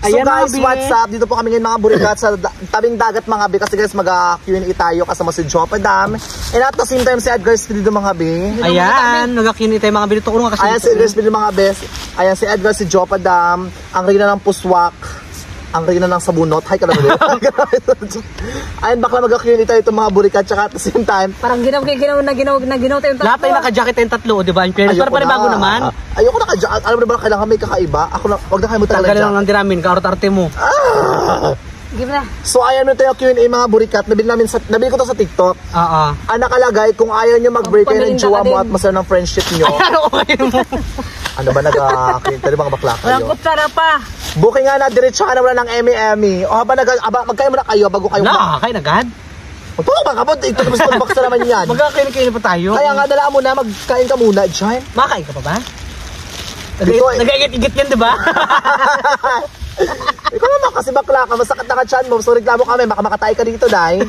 So guys, what's up? Dito po kami ngayon mga burikat sa tabing dagat mga bi. Kasi guys, mag-Q&A tayo kasama si Jopa Dam. And at the same time, si Edgar Speed dito mga bi. Ayan, mag-Q&A tayo mga bi. Dito ko nga kasi. Ayan si Edgar Speed mga best. Ayan si Edgar, si Jopa Dam. Ang reyna ng puswak. Ang reyna ng sabunot. Hi ka lang ulit. Ayan, bakla mag-Q&A tayo itong mga burikat. Tsaka at the same time, parang ginaw tayo yung tatlo. Lahat tayo naka-jacket tayong tatlo, di ba? Pero bago naman. Ayoko naka-jacket. Alam mo na ba kailangan may kakaiba? Ako lang, wag na kayo mo talaga jacket. Tanggalin lang ng diramin, kaart-arte mo. Give na. So ayan mo tayo Q&A mga burikat. Nabili ko to sa TikTok. Ang nakalagay, kung ayaw nyo mag-break kayo ng jowa mo at masaya ng friendship nyo. Ano ba nag-Q&A mga bakla kayo? Walang kutsara pa. Booking nga na, diretsahan na wala ng Emmy. O haba magkayo mo na kayo bago kayo kayo agad? Ito ba kapot? Ito na mas baksa naman yan. Magkakain pa tayo. Kaya nga, dalaan mo na, magkain ka muna, John. Makain ka pa ba? Nag-igit-igit yan, di ba? Ikaw naman kasi bakla ka, masakit na ka-chan mo. So reklamo kami, makatay ka dito, Day.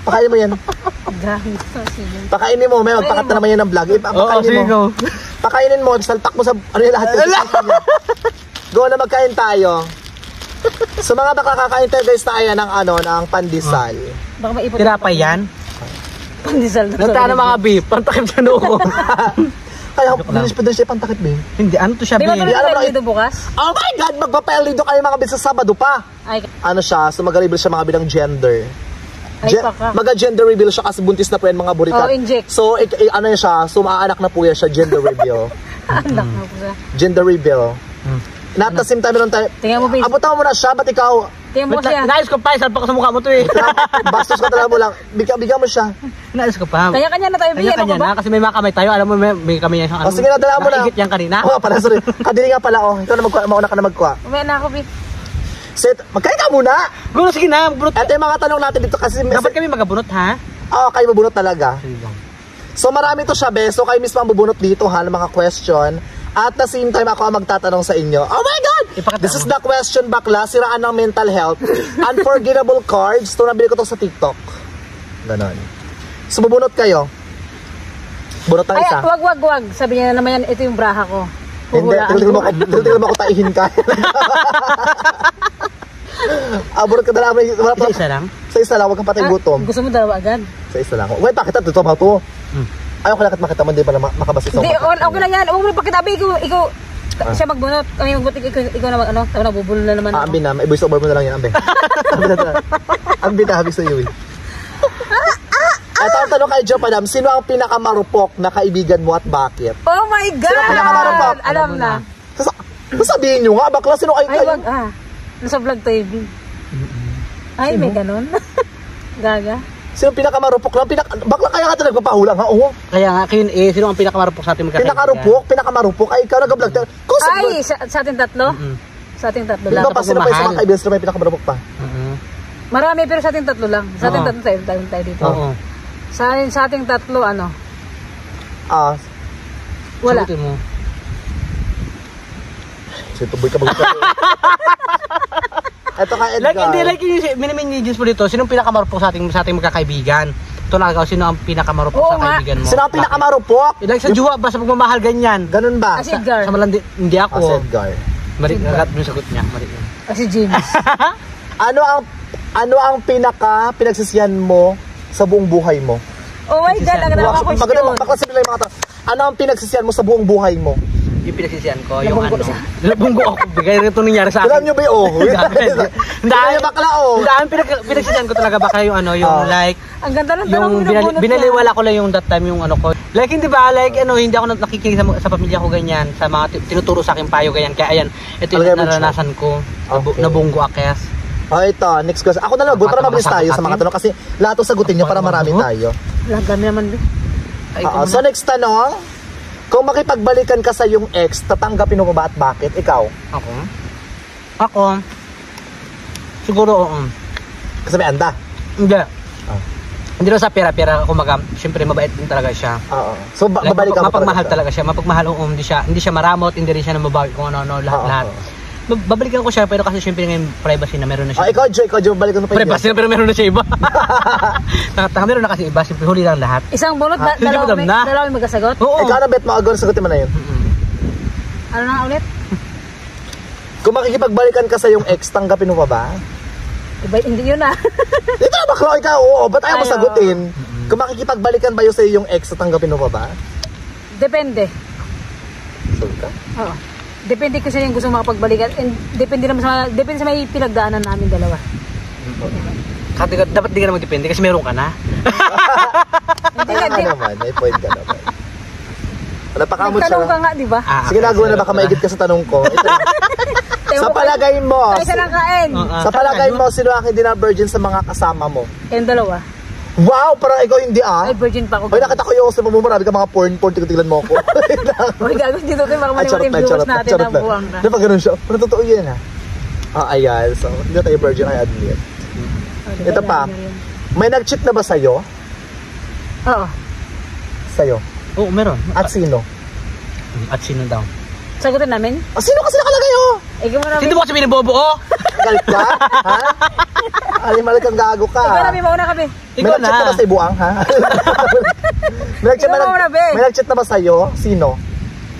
Pakainin mo yan. Pakainin mo, may magpakat na naman yan ng vlog. Pakainin mo. Pakainin mo, salpak mo sa ano yung lahat. Go na magkain tayo. So mga baka kakain tayo guys na ayan ng pandesal. Baka maipot. Tinapay yan? Pandesal. Nata mga beef, pantakip sa noo ko. Kaya bilis pa din siya pantakip be. Hindi, ano to siya be? Di ba ito dito bukas? Oh my God, magpapel dito kayo mga bis sa Sabado pa. Ano siya, so mag-reveal siya mga bilang gender. Mag-gender reveal siya kasi buntis na po yan mga burikat. Inject. So ano yan siya, so maaanak na po yan siya, gender reveal. Anak na po siya. Gender reveal. Not the same time meron tayo. Tingnan mo, please. Abutan mo na siya, ba't ikaw? Tingnan mo siya. Inayos ko pa, salpa ka sa mukha mo to eh. Bastos ka talaga mo lang. Bigyan mo siya. Inayos ko pa. Kanya-kanya na tayo bigyan. Kanya-kanya na, kasi may mga kamay tayo. Alam mo, may kamay yan. Sige na, dala mo na. Nakigit yan kanina. Oo, pala, sorry. Kadili nga pala, Ikaw na mauna ka na magkuha. Umaya na ako, Bi. Set, magkain ka muna. Gulo, sige na, magbunot. Ito yung mga tanong natin dito kasi... Dapat kami magabunot, ha? Oo, kayo mabunot talaga. So marami to siya, be. So kayo mismo ang bubunot dito, ha, ng mga question. At the same time, ako ang magtatanong sa inyo. Oh my God! This is the question, bakla. Siraan ng mental health. Unforgettable cards. Ito, nabili ko to sa TikTok. Ganon. So, bubunot kayo. Bunot ang isa. Ay, wag. Sabi niya na naman yan, ito yung braha ko. Hindi, tigil mo ako taihin ka. Bunot ka dalawa. Sa isa lang? Sa isa lang, wag kang patay gutom. Gusto mo dalawa agad? Sa isa lang. Wait, bakit ito ba ito? Ayaw ko lang at makita mo, hindi pala makabasa sa hindi, okay lang yan. Huwag mo pakitabi, ikaw siya magbunot. Ikaw na nabubulol na naman. Ambi na, may voice over mo na lang yan, Ambi. Ambi na, habis sa iyo. Ito ang tanong kay Jopa Dam, sino ang pinakamarupok na kaibigan mo at bakit? Oh my God! Sino ang pinakamarupok? Alam na. Sabihin nyo nga, bakla, sino kayo? Ay, wag nasa vlog tayo, B. Ay, may ganon. Gaga. Sino pinakamarupok lang? Bakla kaya nga ito nagpapahulang ha? Oo. Kaya nga, sino ang pinakamarupok sa ating magkakaibigan? Pinakamarupok. Ay, ikaw nag-vlog. Ay, sa ating tatlo? Sa ating tatlo lang. Di ba pa sino pa yung mga kaibigan sino may pinakamarupok pa? Marami, pero sa ating tatlo lang. Sa ating tatlo tayo dito. Oo. Sa ating tatlo, wala. Sagutin mo. Tuboy ka mag-usap. Ito ka, Edgar. Like yung mini-mini-jeans mo dito, sino ang pinakamarupok sa ating magkakaibigan? Ito lang ikaw, sino ang pinakamarupok sa kaibigan mo? Sino ang pinakamarupok? Like sa juwa ba, sa pagmamahal ganyan? Ganun ba? Si Edgar. Sa malandi, hindi ako. Si Edgar. Agad yung sagot niya. Si James. Ano ang pinagsisiyan mo sa buong buhay mo? Oh my God, ang ganda ko question. Magkasabi lang yung mga ano ang pinagsisiyan mo sa buong buhay mo? Yung pinagsisiyan ko, yung nabunggo ako. Bigay rin ito nangyari sa akin. Alam nyo ba yung Dahil pinagsisiyan ko talaga baka yung yung like, ang ganda ng yung binaliwala ko lang yung that time yung ko. Like hindi ba, like hindi ako nakikinig sa pamilya ko ganyan, sa mga tinuturo sa akin payo ganyan. Kaya ayan, ito yung naranasan ko. Nabunggo akyas. Ito, next question. Ako na lang, para mabilis tayo sa mga tanong kasi lahat ng sagutin nyo para marami tayo. Dami naman, So next tanong, kung makipagbalikan ka sa yung ex, tatanggapin mo ba at bakit? Ikaw? Ako? Siguro, Kasi may anda? Hindi. Hindi lang sa pera-pera, kumaga, siyempre mabait din talaga siya. So babalikan mo mapagmahal talaga siya, mapagmahal hindi siya maramot, hindi rin siya namabagay kung ano, lahat. Babalikan ko siya, pero kasi siyempre ngayon privacy na meron na siya. Ikaw, Joe, balikan mo pa privacy na, pero meron na siya iba. Meron na kasi iba, siyempre huli lang lahat. Isang bunot, dalawa may magkasagot? Oo. Ikaw na bet mo, agad sagutin mo na yun. Ano na ulit? Kung makikipagbalikan ka sa yung ex, tanggapin mo pa ba? Diba, hindi yun ah. Ito, bakla ikaw, oo, ba't ayaw mo Ay, sagutin? Kung makikipagbalikan ba yun sa yung ex, tanggapin mo pa ba? Depende. Sure ka? Oo. Depende kasi yung gusto makapagbalikan. And depende sa may pinagdaanan namin dalawa. Dapat di ka na magdepende kasi meron ka na. Kaya ka naman, may point ka naman. Wala pa kamot siya. Nagtanong ka nga, di ba? Sige, nagawa na baka maigit ka sa tanong ko. Ito, sa palagay mo, Ay, sarang kain. sa palagay mo, sino ang hindi na virgin sa mga kasama mo? Kayong dalawa. Wow, parang ikaw hindi ah. Ay, virgin pa ako. Hoy, nakita ko yung sa mo, marami ka mga porn, tignan mo ako. Uy, gagawin dito tayo, baka Ay, charot mali-mali na, viewers charot na, natin charot na na. buwang na. Di ba ganun siya? Pero totoo yan ha. Ayan, so hindi na tayo virgin, I admit. Ito pa, may nag-cheat na ba sa'yo? Oo. Sa'yo? Oo, meron. At sino? At sino daw? Sagutin namin? Ah, sino kasi nakalagay oh? Ikaw mo namin. Sino mo kasi binibobo ko? Galit ka? Ha? Alimal kang gago ka. Ikaw namin, mauna kami. May nag-cheat na ba sa ibuang ha? May nag-cheat Ikaw muna, be. may nag-cheat na ba sa'yo? Sino?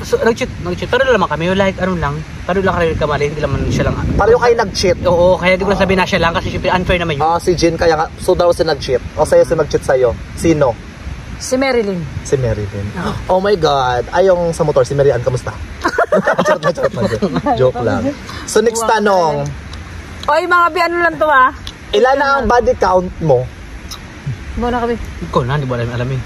So, nag-cheat. Pero naman kami, like ano lang. Pero lang kami kamali, hindi naman siya lang. Pareho kayo nag-cheat. Oo, kaya di ko na sabihin na siya lang kasi syempre unfair naman yun. Ah, si Jin kaya nga, so daw si nag-cheat. O sa'yo si nag-cheat sa'yo. Sino? Si Marilyn. Si Marilyn. Oh my God. Ay, yung sa motor, si Marian, kamusta? Charot na. Joke lang. So, next tanong. Oy, mga bi, ano lang to ah. Ilan na ang body count mo? Mauna kami. Ikaw na, hindi mo alam eh.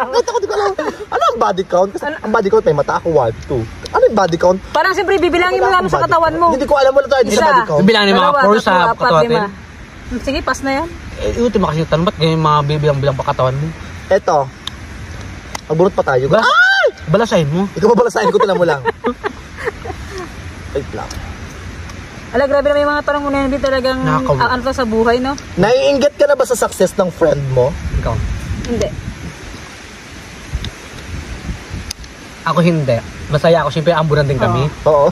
Ito ko, di ko alam. Ano ang body count? Kasi ang body count, may mata ako, 1, 2. Ano yung body count? Parang siyempre, bibilangin mo Wala naman akong sa body katawan count. mo. Hindi ko alam mo na tayo sa Isa. body count. Bilang ni mga Dalawa, pores tatlo, sa apat, katawan. lima. Sige, pass na yan. Ultimo kasi yung tanong, ba't ganyan yung mga bibilang pa katawan mo? Ito. Magbunot pa tayo. Balas- Ay! Balasahin mo. Ikaw ba balasahin ko, tinan mo lang. Wait lang. Ala, grabe naman yung mga tanong mo na hindi talagang Nakakaw- ano to sa buhay, no? Naiinggit ka na ba sa success ng friend mo? Ikaw. Hindi. Ako hindi. Masaya ako, syempre ambunan din kami. Oo.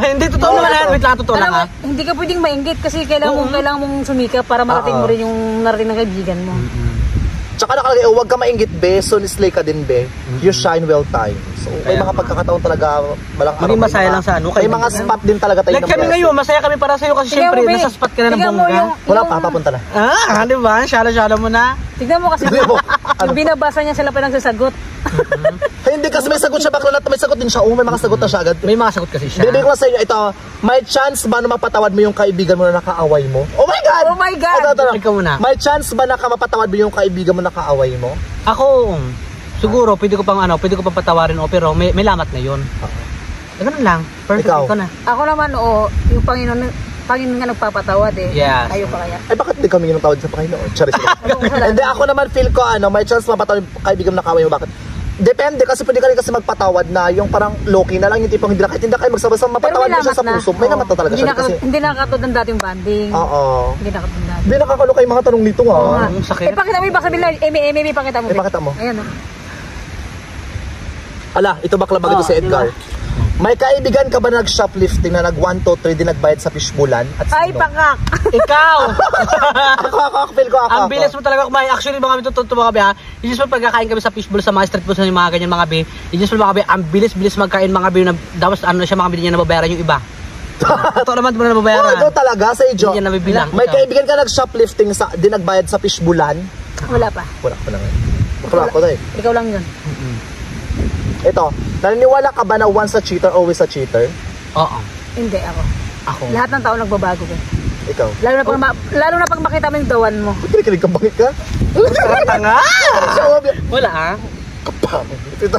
Hindi, totoo naman yan. Wait lang, totoo lang Alam ha. mo, hindi ka pwedeng mainggit kasi kailangan mong sumikap para marating mo rin yung narating ng kaibigan mo. Tsaka nakalagay, huwag ka mainggit, be. So, slay ka din, be. You shine well time. So, may Kaya mga pagkakataon talaga, walang Maging may masaya mga- lang sa ano, May kaibigan. mga spot din talaga tayo Like ng kami blessing. ngayon, masaya kami para sa'yo kasi Tingnan syempre, mo, be. nasa spot ka na ng Tingnan mo bongga. Wala pa, papunta na. Ah, di ba? Shala-shala mo na. Tignan mo kasi, Tignan mo. yung binabasa niya sila pa nagsasagot. Hindi kasi may sagot siya, bakla na may sagot din siya. May mga sagot na siya agad. May mga sagot kasi siya. Bibigay ko sa inyo, ito, may chance ba na mapatawad mo yung kaibigan mo na nakaaway mo? Oh my God! Oh my God! Ito. Ikaw muna. May chance ba na mapatawad mo yung kaibigan mo na nakaaway mo? Ako, siguro, pwede ko pang patawarin o pero may lamat na yun. Ganun lang. Perfect, Ikaw? ikaw na. Ako naman, oo, yung Panginoon nga nagpapatawad eh. Yes. Kayo pa kaya? Ay, bakit di kami yung tawad sa Panginoon? Charis. Hindi, ako naman feel ko, may chance mapatawad yung kaibigan mo nakaway mo. Bakit? Depende, kasi pwede ka rin kasi magpatawad na yung parang low-key na lang, yung tipong hindi na kayo magsabasa, mapatawad mo siya sa puso. May naman talaga siya. Kasi, Hindi nakakatod ng dating banding. oo. Hindi nakakatod ng dating. Hindi nakakaloka yung mga tanong nito, Oo nga. ha? Ang sakit. Pakita mo yung baka sabihin na, Amy, pakita mo. Pakita mo. Ayan o. Ala, ito bakla bagay si Edgar. May kaibigan ka ba na nag-shoplifting na nag 1, 2, 3 din nagbayad sa fishbowlan? At Ay, sino? pakak! Ikaw! Ako, feel ko ako. Ang bilis mo talaga kumain. Actually, mga kami totoo mga kabi ha. Yung just pagkakain kami sa fishbowl sa mga street food sa mga ganyan mga kabi. Yung just mga kabi, ang bilis magkain mga kabi na dapat ano siya mga kabi niya nababayaran yung iba. Totoo naman mo na nababayaran. Ito talaga sa iyo. Hindi niya nabibilang. May kaibigan ka nag-shoplifting sa din nagbayad sa fishbowlan? Wala pa. Wala ko lang. Wala ko na eh. Ikaw lang yun. Ito, naniniwala ka ba na once a cheater, always a cheater? Oo. Hindi ako. Ako. Lahat ng tao nagbabago ko. Ikaw. Lalo na pag makita mo yung dawan mo. Kinikilig kang bangit ka? Tanga! Wala ah. Kapang. Ito.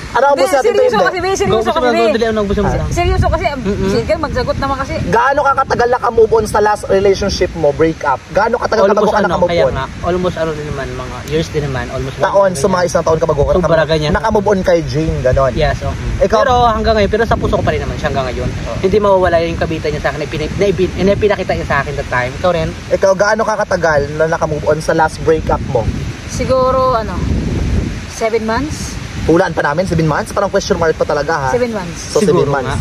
Ano ang Hindi, busi natin seryoso ito? kasi, be. Seryoso Gusto mo kasi, lang be. dali ang nagbusa mo lang. Seryoso kasi, sige, magsagot naman kasi. Gaano ka katagal naka-move on sa last relationship mo, break up? Gaano katagal ka bago ka naka-move kaya on? nga, almost ano din naman, mga years din naman, almost Taon, so mga isang taon ka bago ka Sobra ganyan. naka-move on kay Jane, ganon. Yes, oh. Ikaw? Pero hanggang ngayon, pero sa puso ko pa rin naman siya hanggang ngayon. Hindi mawawala yung kabitan niya sa akin, na pinakita niya sa akin that time. Ikaw rin? Ikaw, gaano ka katagal na naka-move on sa last breakup mo? Siguro, 7 months? Hulaan pa namin, 7 months? Parang question mark pa talaga ha? 7 months. So, 7 Siguro months. nga.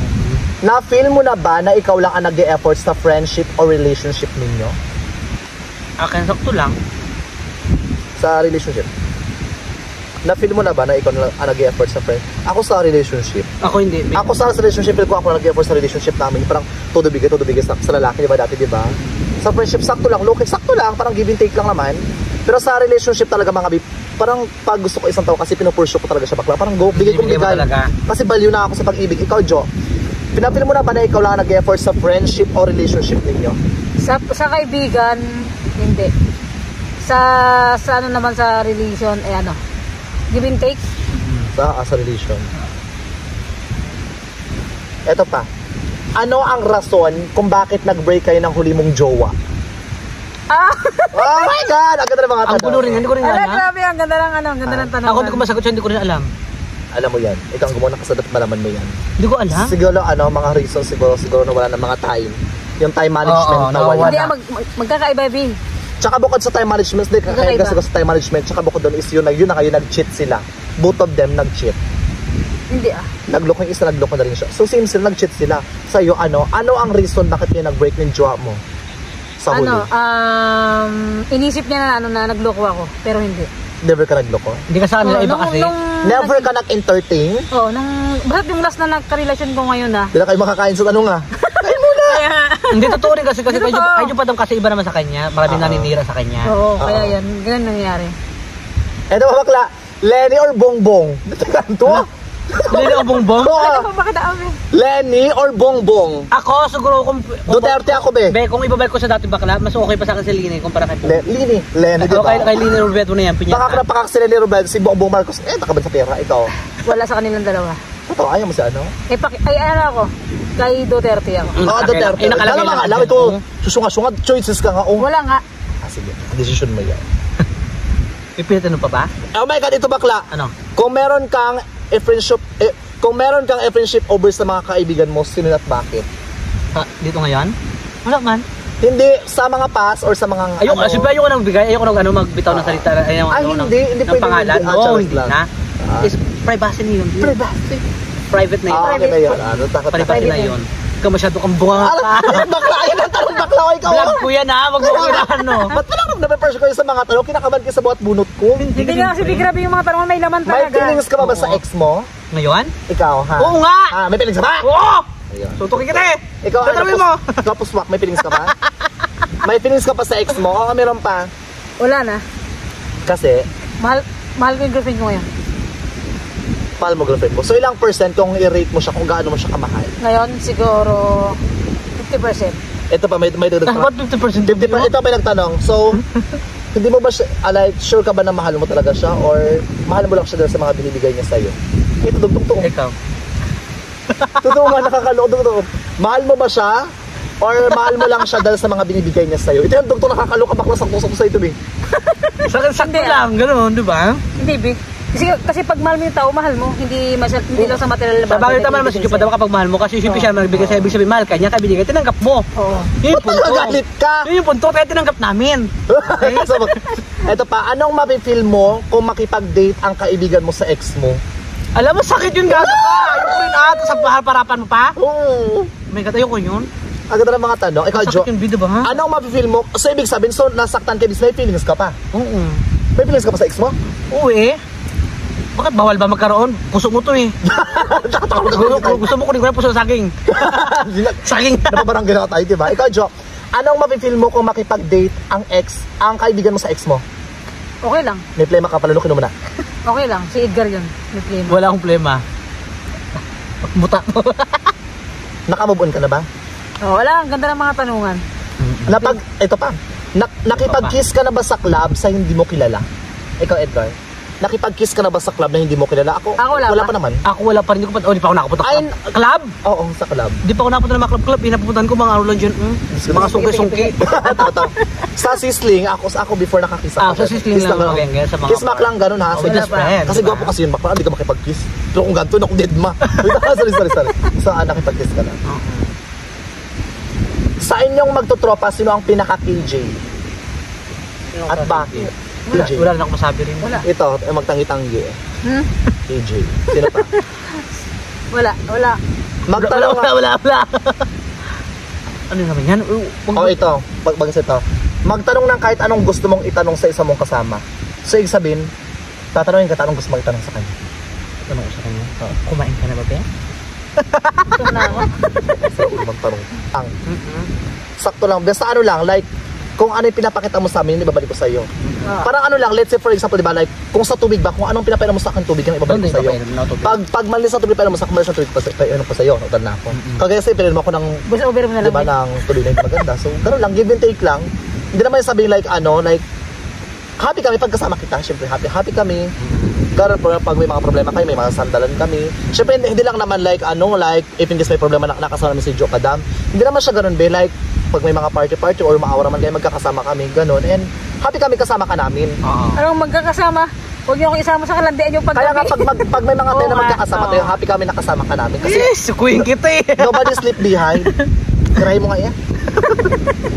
Na-feel mo na ba na ikaw lang ang nag-e-effort sa friendship or relationship ninyo? Akin, sakto lang. Sa relationship? Na-feel mo na ba na ikaw nag-effort sa friend? Ako sa relationship. Ako hindi. Ako sa relationship, feel ko ako nag-effort sa relationship namin. Parang todo bigay sa lalaki, di ba dati, di ba? Sa friendship, sakto lang, sakto lang, parang give and take lang naman. Pero sa relationship talaga mga bib, parang pag gusto ko isang tao kasi pinupursue ko talaga siya bakla. Parang go, bigay ko bigay. Kasi value na ako sa pag-ibig. Ikaw, Jo, pinapil mo na ba na ikaw lang nag-effort sa friendship o relationship ninyo? Sa kaibigan, hindi. Sa ano naman sa relation, give and take. Sa relation. Eto pa. Ano ang rason kung bakit nag-break kayo ng huli mong jowa? Oh my God! Ang ganda ng mga tanong. Ang gulo rin, hindi ko rin alam. Grabe, ang ganda ng tanong. Ako hindi ko masagot siya, hindi ko rin alam. Alam mo yan. Ikaw ang gumawa ng kasadat, malaman mo yan. Hindi ko alam. Siguro, mga reason, siguro na wala ng mga time. Yung time management na wala. Hindi, magkakaiba, B. Tsaka bukod sa time management, kaya kasi sa time management, tsaka bukod doon is yun na kayo nag-cheat sila. Both of them nag-cheat. Hindi Nagloko yung isa, nagloko na rin siya. So same sila, nag-cheat sila. Sa'yo, ano ang reason bakit kayo nag-break ng jowa mo? Sa huli? Inisip niya na nagloko ako, pero hindi. Never ka nagloko? Hindi ka sa kanila iba kasi. Never ka nag-entertain? Oo, ba't yung last na nagka-relasyon ko ngayon Hindi na kayo makakain sa tanong Kain muna! Hindi totoo rin kasi kayo pa kasi iba naman sa kanya. Maraming naninira sa kanya. Oo, kaya yan. Ganun nangyayari. Eto ba bakla? Lenny or Bongbong? Kanto? Lenny o Bongbong? Bakit Lenny or Bongbong? Ako siguro kung Duterte ako kung ibabalik ko sa dati bakla, mas okay pa sa akin si Lenny kumpara kay Lenny, diba? Kay Lenny Robredo na yan, pinya. Pakak si Lenny Robredo, si Bongbong Marcos, takabad sa pera, ikaw. Wala sa kanilang dalawa. Totoo, ayaw mo si ano? Ako. Kay Duterte ako. Duterte. Alam ito, susunga-sunga, choices ka nga. Wala nga. Sige, decision mo yan. Ipitanong pa ba? Oh my God, ito bakla. Ano? Kung meron kang friendship over sa mga kaibigan mo, sino at bakit? Dito ngayon? Wala man. Hindi, sa mga past or sa mga ayoko nang bigay, ayoko nang magbitaw ng salita hindi ng pangalan. Hindi na. Is privacy na yun. Private na yun. Okay na yun. Private na yun. Ikaw masyado kang bunga ka. Bakla, yan ang tanong bakla. Ikaw. Vlog ko yan wag mo kirahan Ba't parang nape-pressure kayo sa mga tanong? Kinakabahan kayo sa buhat bunot ko. Hindi nga kasi grabe yung mga tanong may laman talaga. May feelings ka ba sa ex mo? Ngayon? Ikaw, ha? Oo nga! May feelings ka ba? Oo! Ayun. Tutukin kita Ikaw, mo. Kapos wak, may feelings ka ba? May feelings ka pa sa ex mo? Oo, meron pa. Wala na. Kasi? Mahal ko yung girlfriend ko ngayon. Mahal mo girlfriend mo. So ilang percent kung i-rate mo siya, kung gaano mo siya kamahal? Ngayon, siguro 50%. Ito pa, may dagdag pa. What 50%? Ito pa nagtanong. So, hindi mo ba siya, sure ka ba na mahal mo talaga siya? Or mahal mo lang siya dahil sa mga binibigay niya sa'yo? Ito, dugtong. Ikaw. Totoo nga, nakakaloko. Mahal mo ba siya? Or mahal mo lang siya dahil sa mga binibigay niya sa'yo? Ito yung dugtong nakakaloka, bakla sakto sa ito, Sakto lang, gano'n, di ba? Hindi, Big. Kasi pag mahal mo yung tao, mahal mo. Hindi lang sa material na bagay. Sabagay naman si Jupa daw kapag mahal mo kasi siyempre siya magbigay sa'yo, ibig sabihin mahal ka niya, kaya binigay, tinanggap mo. Oo. Yun yung punto. Galit ka! Yun yung punto, kaya tinanggap namin. Ito pa, anong mapifeel mo kung makipag-date ang kaibigan mo sa ex mo? Alam mo, sakit yun gato ka. Ayoko rin sa parapan mo pa. Oo. May ayoko yun. Ang ganda ng mga tanong. Ikaw, Jo, sakit yung video ba, ha? anong mapifeel mo? So, ibig sabihin, so, nasaktan ka, may feelings ka pa? Oo. May feelings ka pa sa ex mo? Oo Bakit bawal ba magkaroon? Puso mo to Gusto mo kunin ko na puso saging. Saging. Napabarangay na tayo, diba? Ikaw, Jo, anong mapifeel mo kung makipag-date ang kaibigan mo sa ex mo? Okay lang. May plema ka, palunukin mo na. Okay lang. Si Edgar yun. May plema. Wala akong plema. Buta mo. Nakamove on ka na ba? Wala. Ang ganda ng mga tanungan. Ito pa. Nakipag-kiss ka na ba sa club sa hindi mo kilala? Ikaw, Edgar? Nakipag-kiss ka na ba sa club na hindi mo kilala? Ako wala pa naman. Ako wala pa rin. Di pa ako nakapunta club. Oo, sa club. Di pa ako nakapunta ng mga club. Pinapupuntahan ko mga ulan dyan. Mga sungki-sungki. Sa sisling, ako before nakakiss ako. Sa sisling lang. Kiss mak lang, ganun ha. Kasi gwapo kasi yun, baka hindi ka makipag-kiss. Pero kung ganito, naku dead ma. Sorry. So, nakipag-kiss ka na. Sa inyong magtutropa, sino ang pinaka-KJ? At bakit? Wala na akong masabi rin. Wala. Ito, magtangi-tangi KJ. Sino pa? Wala. Magtanong Wala. Ano naman yan? ito. Bagay ito. Magtanong ng kahit anong gusto mong itanong sa isa mong kasama. So, ibig sabihin, Tatanungin ka, tanong gusto magtanong sa kanya. Ano ko sa kanya? Kumain ka na ba, be? Gusto na ako. Sa ulo magtanong. Sakto lang. Basta ano lang, like, kung ano yung pinapakita mo sa amin, ibabalik ko sa iyo. Parang ano lang, let's say for example, di ba, like, kung sa tubig ba, kung anong pinapainom mo sa akin tubig, yung ibabalik ko sa iyo. Pag malis sa tubig, painom mo sa malis sa tubig, painom ko sa iyo, utal na ako. Kagaya sa'yo, pinainom ako ng, Gusto over mo na di lang. ba, ng tubig na hindi maganda. So, gano'n lang, give and take lang. Hindi naman sabihin like, ano, like, happy kami pag kasama kita, syempre, happy kami. Gano'n, pag may mga problema kayo, may mga sandalan kami. Syempre, hindi lang naman like, ano, like, if in case may problema, nakasama namin si Joe Kadam. Hindi naman siya gano'n, be, like, pag may mga party or maawa naman kayo, magkakasama kami, gano'n. And happy kami kasama ka namin. Anong magkakasama? Huwag niyo akong isama sa kalandian yung Kaya nga paggabi. pag may mga tayo na Oo, magkakasama tayo, happy kami nakasama ka namin. Kasi Sukuyin kita eh. nobody sleep behind. Try mo nga yan.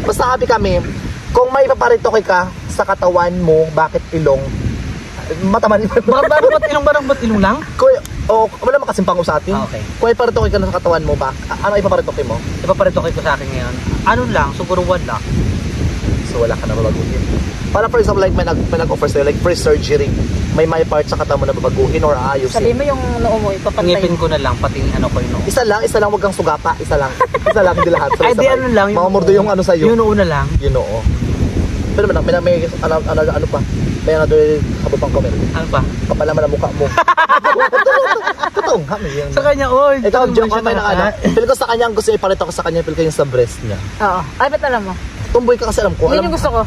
Basta happy kami. Kung may paparitoke ka sa katawan mo, bakit ilong? Mataman. Ba't ilong lang? Wala makasimpang ko sa atin. Okay. Kung may paritoke ka na sa katawan mo, ano ipaparitoke mo? Ipaparitoke ko sa akin ngayon. Ano lang, siguro 1 lakh. So wala ka na babaguhin. Para for example, like may nag-offer sa'yo, like free surgery, may part sa katawan mo na babaguhin or aayusin. Sabi mo yung noo mo, ipapantay. Ngipin ko na lang, pati ano ko yun. Isa lang, wag kang sugapa, isa lang, hindi lahat. Ay, di ano lang. Mamamurdo yung ano sa'yo. Yung noo na lang. Yun oo. Pero may ano pa, may another kabutang comment. Ano pa? Kapal naman ang mukha mo. Totoo nga, may yan. Sa kanya, oy. Ikaw, joke ka may na ano. Feel ko sa kanya, ang gusto iparito ko sa kanya, feel ko yung sa breast niya. Oo. Ay, ba't alam mo? Tumboy ka kasi alam ko. Yun yung gusto ko.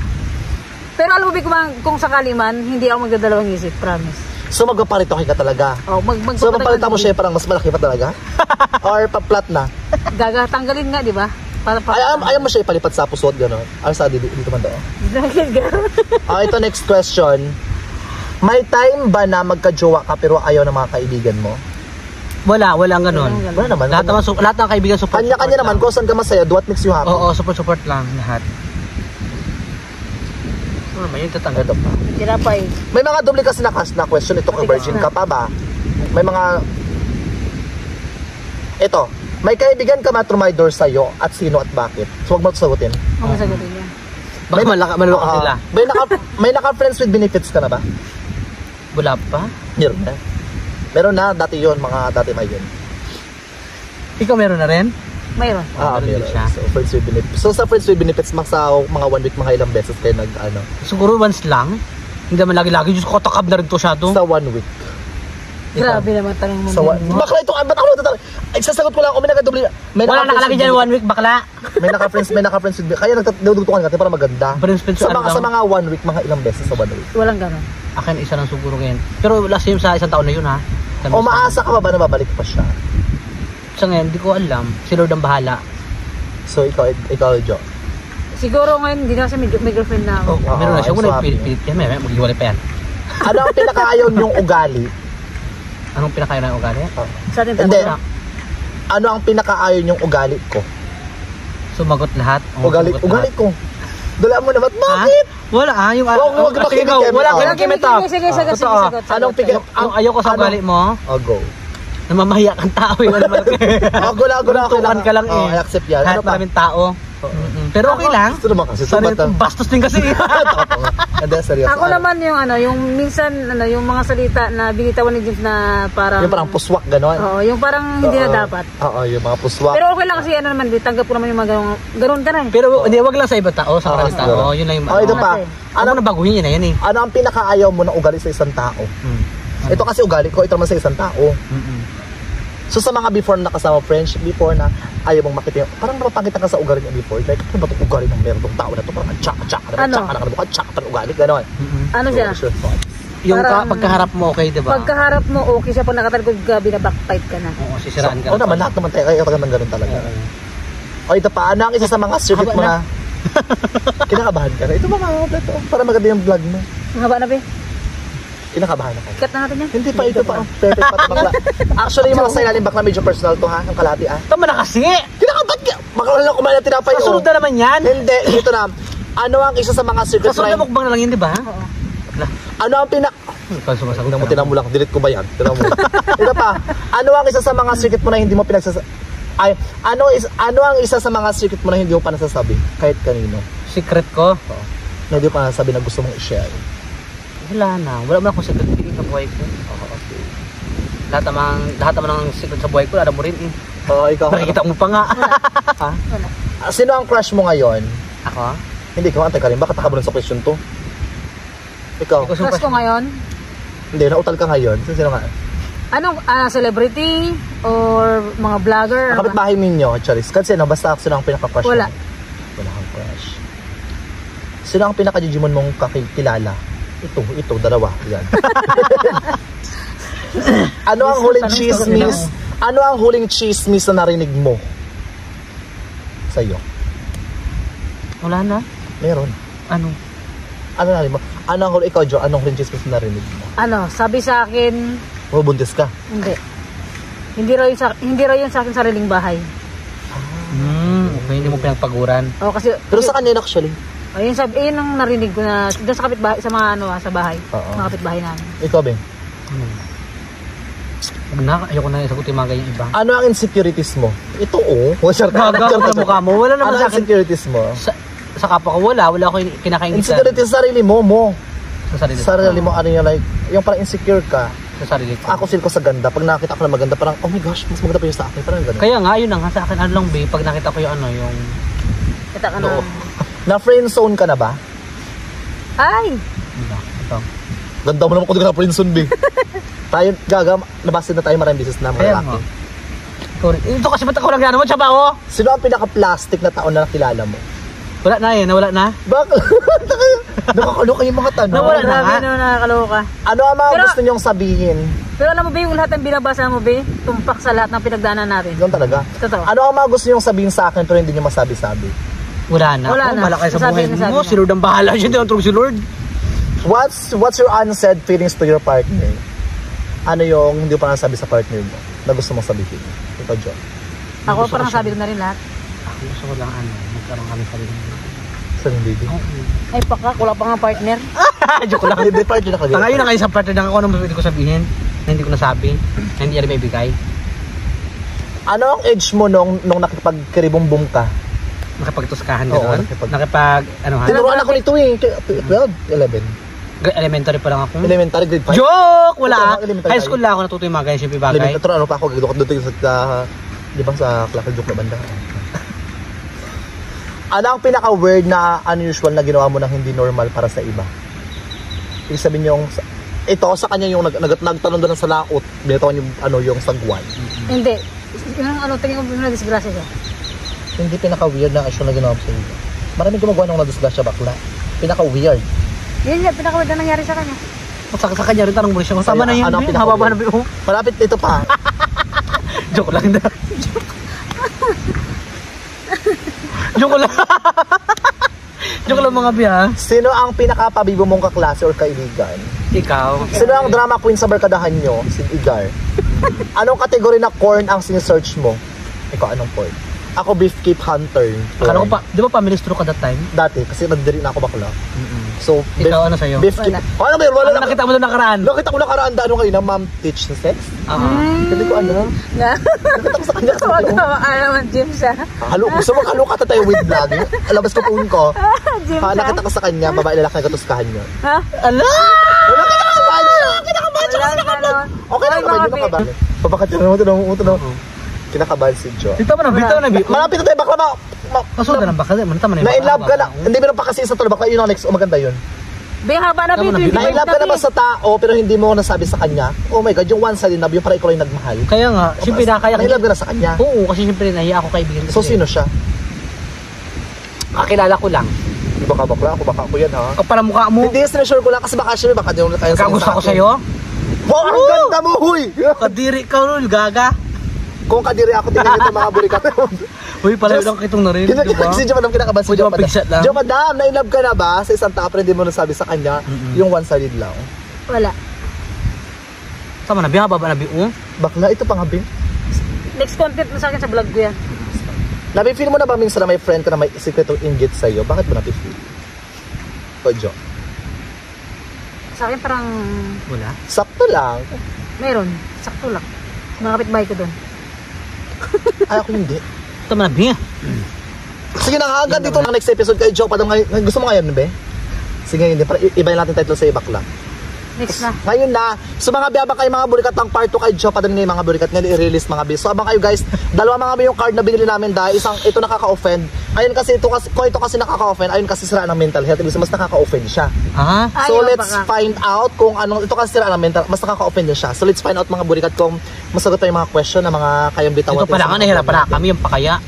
Pero alam mo, Big, kung sakali man, hindi ako magdadalawang isip, promise. So magpaparito ka talaga. Oh, So mapalitan mo siya parang mas malaki pa talaga? Or pa-flat na? Tanggalin nga, di ba? Ayaw mo siya ipalipat sa pusod, gano'n? Or sa dito man daw? Ito next question. May time ba na magka-jowa ka pero ayaw ng mga kaibigan mo? Walang ganun. Wala naman. Lahat ng kaibigan support. Kanya-kanya naman, kung saan ka masaya, what makes you happy? Oo, support lang lahat. Ano naman yung tatanggal? Ito pa. Tinapay. May mga doble kasi na question. Ito kung virgin ka pa ba? May mga... Ito. May kaibigan ka matrumidor sa'yo at sino at bakit? So huwag mo sagutin. Huwag mo sagutin niya. Baka malaka sila. May naka-friends with benefits ka na ba? Wala pa? Meron na. Meron na, dati yun, mga dati may yun. Ikaw meron na rin? Mayroon. Meron din siya. So, friends with benefits. So, sa friends with benefits, sa mga 1 week, mga ilang beses kayo nag-ano? Siguro once lang. Hindi naman lagi-lagi. Diyos ko, takab na rin to siya to. Sa 1 week. Grabe naman tanong mo. Bakla ito, ba't ako natatanong? Ay, sasagot ko lang, may naka-double. Wala nakalagay dyan 1 week, bakla. May naka-friends with kaya nagdudugtungan ka para maganda. Sa mga 1 week, mga ilang beses sa 1 week. Walang gano'n. Akin isa lang siguro ngayon. Pero last year sa isang taon na yun ha. O maasa ka ba na babalik pa siya? Sa ngayon, hindi ko alam. Si Lord ang bahala. So, ikaw, Jo. Siguro ngayon, hindi na kasi may girlfriend na ako. Meron na siya. I'm Kung so happy. nagpilit yan, may maghiwalay pa yan. Ano ang pinakaayaw niyong ugali? Anong pinakain na ugali? Sa atin Hindi. tatlo. Ano ang pinakaayaw niyong ugali ko? Sumagot lahat. Ugali ko. Dala mo naman, bakit? Wala yung Wag sige, go. Wala ka nang kimitap. Sige, sagot. Anong pigil? Ang ayaw ko sa ugali mo, Go. namamahiya kang tao yung ano malaki. Gula ka lang eh. I accept yan. Kahit Ano pa? maraming tao. Pero okay lang. Gusto naman kasi. Sorry, bastos din kasi. Hindi, seryoso. Ako naman yung minsan yung mga salita na binitawan ni James na parang Yung parang puswak, gano'n. Oo, yung parang hindi na dapat. Oo, yung mga puswak. Pero okay lang kasi naman, tanggap ko naman yung mga gano'n ka na eh. Pero hindi, wag lang sa ibang tao, sa maraming tao. Yun lang yung Ito pa. Ano na baguhin yun na yan eh. Ano ang pinakaayaw mo na ugali sa isang tao? Ito kasi ugali ko, ito naman sa isang tao. So sa mga before na nakasama friendship, before na ayaw mong makita yung, parang napapakita ka sa ugali niya before. Like, ano ba itong ugali ng meron tong tao na ito? Parang tsaka-tsaka na, Ano? tsaka na mukha, tsaka pa ugali, gano'n. Ano siya? So, sure thoughts. Yung Parang- pagkaharap mo okay, di ba? Pagkaharap mo, okay siya. Pag nakatalikod ka, binabackfight ka na. Oo, sisiraan ka. Oo naman, lahat naman tayo, kaya ng gano'n talaga. O ito pa, ano ang isa sa mga circuit mo na kinakabahan ka na? Ito mga, ito, para maganda yung vlog mo. Ang haba na ba? Kinakabahan ako. Cut na natin yan. Hindi pa, ito pa. Perfect pa ito, bakla. Actually, yung mga sa ilalim bakla, medyo personal to ha, ang kalati Tama na kasi! Kinakabahan ka! Bakla lang kumain na tinapay. Kasunod na naman yan! Hindi, dito na. Ano ang isa sa mga secret Kasunod na mukbang na lang yun, di ba? Oo. Ano ang Sumasagot Tingnan mo, tinan mo lang. Delete ko ba yan? Tinan mo. Ito pa. Ano ang isa sa mga secret mo na hindi mo ano ang isa sa mga secret mo na hindi mo pa nasasabi? Kahit kanino. Secret ko? Na hindi mo pa nasasabi na gusto mong i-share. Wala na. Wala mo akong secret feeling sa buhay ko. Oo, okay. Lahat naman ng secret sa buhay ko, alam mo rin eh. Oo, ikaw. Nakikita mo pa nga. Ha? Wala. Sino ang crush mo ngayon? Ako? Hindi, ikaw antay ka rin. Bakit nakabulon sa question to? Ikaw. Ikaw Crush ko ngayon, Hindi, nautal ka ngayon. Sino nga? anong celebrity or mga vlogger? Kapit-bahay ninyo, Charis. Kasi no, basta sino ang pinaka-crush Wala. mo? Wala kang crush. Sino ang pinaka-jijimon mong kakilala? Ito, dalawa. Yan. Ano ang huling chismis? Ano ang huling chismis na narinig mo? Sa'yo. Wala na. Meron. Ano? Ano narinig mo? Ano ang huling, ikaw, Jo? Anong huling chismis na narinig mo? Sabi sa akin, Buntis ka. hindi. Hindi raw yun sa akin sariling bahay. Okay, hindi mo pinagpaguran. Kasi Pero sa kanya actually. ayun ang narinig ko na doon sa kapitbahay sa mga sa bahay. Oo. Mga kapitbahay namin. Ikaw, Ben. Ayoko na isagot yung mga ganyan iba. Ano ang insecurities mo? Ito, Gaga sa mukha mo. Wala Ano naman ang sa akin. insecurities mo? Sa kapwa ko wala ako kinakaingitan. Insecurities sa sarili mo. Sa sarili. Sa sarili mo, ano yung like, yung parang insecure ka. Sa sarili ko. Ako feel ko sa ganda. Pag nakita ko na maganda, parang, oh my gosh, mas maganda pa yung sa akin. Parang gano'n. Kaya nga, yun na nga sa akin. Ano lang, babe, pag nakita ko yung Kita ka na. Oo. Na friend zone ka na ba? Ay! Ito. Ganda mo naman kung di ka na friend zone, be. Tayo, gaga, nabasin na tayo maraming business na mga Kaya lalaki. nga. Ito kasi ba't ako lang gano'n mo? Tsaba ko? Sino ang pinaka-plastic na taon na nakilala mo? Wala na eh, nawala na. Bakit? Nakakaloka yung mga tanong. Nawala na nga. Grabe na nakakaloka. Ano ang mga Pero- gusto niyong sabihin? Pero alam mo ba yung lahat ng binabasa mo ba? Tumpak sa lahat ng pinagdaanan natin. Yun talaga. Totoo. Ano ang mga gusto niyong sabihin sa akin pero hindi niyo masabi-sabi? Wala na. Wala Oh, na. Bahala kayo sa Nasabi buhay na, mo. sabi Si Lord ang bahala. Siya hindi ang tulog si Lord. What's your unsaid feelings to your partner? Ano yung hindi pa nasabi sa partner mo na gusto mong sabihin? Ikaw, John. Ako Gusto ko parang siya. sabi ko na rin lahat. Ako gusto ko lang magkaroon kami sa rin. Sa hindi. Ay pakak, wala pa nga partner. Joke lang. Hindi, partner na kayo. Tangayon na kayo sa partner na ako. Anong pwede ko sabihin na hindi ko nasabi? Na hindi alam ibigay. Ano ang age mo nung nakipagkiribumbum ka? Nakipagtuskahan Oo, gano'n. Ano ha? Tinuruan ako nito eh. 12, 11. Elementary pa lang ako. Elementary, grade 5. Joke! Wala. Okay, elementary High tayo. school lang ako natuto yung mga ganyan simple bagay. Elementary, ano pa ako, doon sa, di ba sa Clark Joke na banda? Ano ang pinaka-weird na unusual na ginawa mo ng hindi normal para sa iba? Ibig sabihin yung, ito sa kanya yung nagtanong doon sa laot, binitawan yung sagwan. Hindi. Yung tingin ko na disgrasya siya. Hindi pinaka-weird na unusual na ginawa mo sa iba. Maraming gumagawa ng nadisgrasya bakla. Pinaka-weird. Yun yung pinakawag na nangyari sa kanya. Sa kanya rin tanong mo rin siya. Tama na yun. Ano ang Ano Hababa na pinaka-weird? yun. Malapit ito pa. Joke lang na. Joke lang. Joke lang mga biya. Sino ang pinaka-pabibo mong kaklase or kaibigan? Ikaw. Sino ang drama queen sa barkadahan nyo? Si Igar. Anong kategory na corn ang sinesearch mo? Ikaw, anong corn? Ako, beef cake hunter. Akala ko pa, di ba pa-ministro ka that time? Dati, kasi nagdiri na ako bakla. So, Ikaw, ano sa'yo? beef cake. Wala. Ano ba yun? Wala Ano na. nakita mo doon nakaraan? Nakita ko nakaraan ano kayo na ma'am teach na sex? Hindi ko ano. Na? Nakita ko sa kanya. Huwag ka naman, Jim siya. Halo, gusto mo halo ka tayo with vlog. Alabas ko phone ko. Jim siya. Nakita ko sa kanya, babae lalaki na katuskahan nyo. Ha? Ala! Wala ka nakakabahan siya! Kinakabahan siya! Wala ka naman. Okay lang naman yung nakabahan. Pabakat yun naman. Kinakabahan si Jo. Dito mo na, dito mo na. Malapit na tayo bakla ba? Kaso na lang ba? Kasi tama na yun. Na in love ka na. Hindi mo na pa kasi sa tulog. Bakla yun ang next. O maganda yun. Be, haba na, Tama na, be. Be. Na in love ka na ba sa tao pero hindi mo nasabi sa kanya? Oh my God, yung one-sided love, yung parang ikaw lang yung nagmahal. Kaya nga, siyempre nakaya Na in love ka na sa kanya. Oo, kasi siyempre nahiya ako kaibigan. So sino siya? Kakilala ko lang. Di ba ka bakla? Ako baka ako yan ha? O para mukha mo. Hindi, sinasure ko lang kasi baka siya baka di mo na tayo Kagusto ko sa'yo. Wow, ang ganda mo, huy! Kadiri ka, Rul, gaga. Kung kadiri ako, tingnan nito mga burikat. Uy, pala yun ang kitong na rin, di ba? Si Jo Madam kinakabahan si Pwede Jo Madam. mapigset lang. Jo Madam, na-in-love ka na ba sa isang tao pero hindi mo nasabi sa kanya yung one-sided lang? Wala. Tama na, biya, baba na, biya. Bakla, ito pa nga, Bin. Next content mo sa akin sa vlog ko yan. Nabi-feel mo na ba minsan na may friend ka na may secretong inggit sa'yo? Bakit mo nabi-feel? O, Jo. Sa akin parang Wala. Sakto lang. meron. Sakto lang. Mga kapitbahay ko doon. Ay, ako hindi. Tama na, biya. Sige na, hanggang dito na next episode kay Jo. Padang gusto mo ngayon, be? Sige, hindi. Para ibayin natin title sa ibakla. Next na. Ngayon na. So mga bi, abang kayo mga burikat ng part 2 kay Joe. Padali ngayon mga burikat ngayon i-release mga bi. So abang kayo guys, dalawa mga bi yung card na binili namin dahil isang ito nakaka-offend. Ayun kasi ito kasi, kung ito kasi nakaka-offend, ayun kasi sira ng mental health. Ibig sabihin, mas nakaka-offend siya. Ah? So Ayaw, let's baka. find out kung anong, ito kasi sira ng mental, mas nakaka-offend na siya. So let's find out mga burikat kung masagot tayo yung mga question na mga kayang bitawan. Ito pala nga, nahirapan na kami yung pakaya.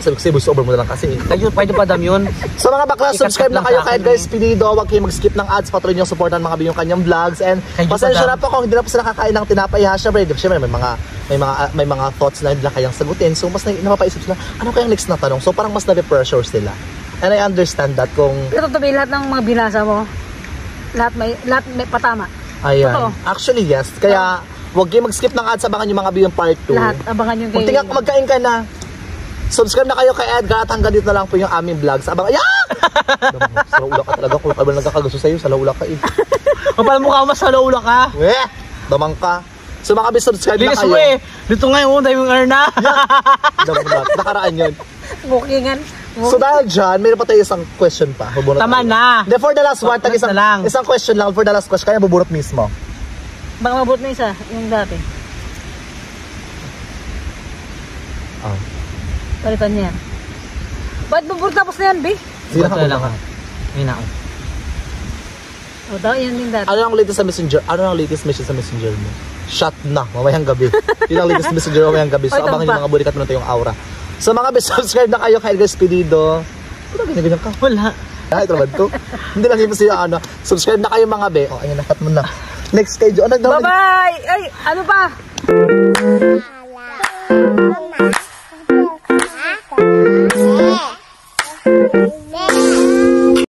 Sabi ko, voice over mo na lang kasi. Kayo, pwede pa dam yun. So mga bakla, I-cut subscribe na lang kayo sa kay akin, guys Pinido. Huwag kayo mag-skip ng ads. Patuloy nyo supportan mga yung kanyang vlogs. And Thank you, pasensya na madam. po kung hindi na po sila kakain ng tinapay ha. Siyempre may mga thoughts na hindi na kayang sagutin. So mas napapaisip sila, ano kayang next na tanong? So parang mas na-pressure sila. And I understand that kung Pero totoo lahat ng mga binasa mo, lahat may patama. ayan. Totoo. Actually yes. Kaya huwag kayo mag-skip ng ads. Abangan nyo mga yung part 2. Lahat, abangan yung Kung tingnan kung magkain ka na, subscribe na kayo kay Edgar at hanggang dito na lang po yung aming vlogs. Abang, ayan! Sa ulak ka talaga. Kung abang nagkakagusto sa'yo, sa ulak ka. Kapal mukha mo sa lula ka. Damang ka. So mga subscribe na Linis kayo. mo eh. Dito ngayon, dahil yung na. Nakaraan yun. bookingan. So dahil dyan, mayroon pa tayo isang question pa. Bubunot Tama tayo. na. Then for the last one, Bubunot na lang. isang question lang for the last question. Kaya bubunot mismo. Baka mabot na isa, yung dati. Oh. Palitan niya yan. Ba't mabot tapos na yan, B? Hindi na Ito lang ha. Ayun na ako. O daw, yan din dati. Ano ang latest sa messenger? Ano ang latest message sa messenger mo? Shot na, mamayang gabi. Yun ang latest messenger mamayang gabi. So Ay, abangan tama. yung mga burikat mo na yung aura. So mga subscribe na kayo kay Edgar Pinido. Ano ganyan ka? Wala. Ay, trabaho to. Hindi lang yung siya ano. Subscribe na kayo mga be. Oh, ayun, nakat mo na. Next kay Jo. Bye-bye! Ay, ano pa? Yeah.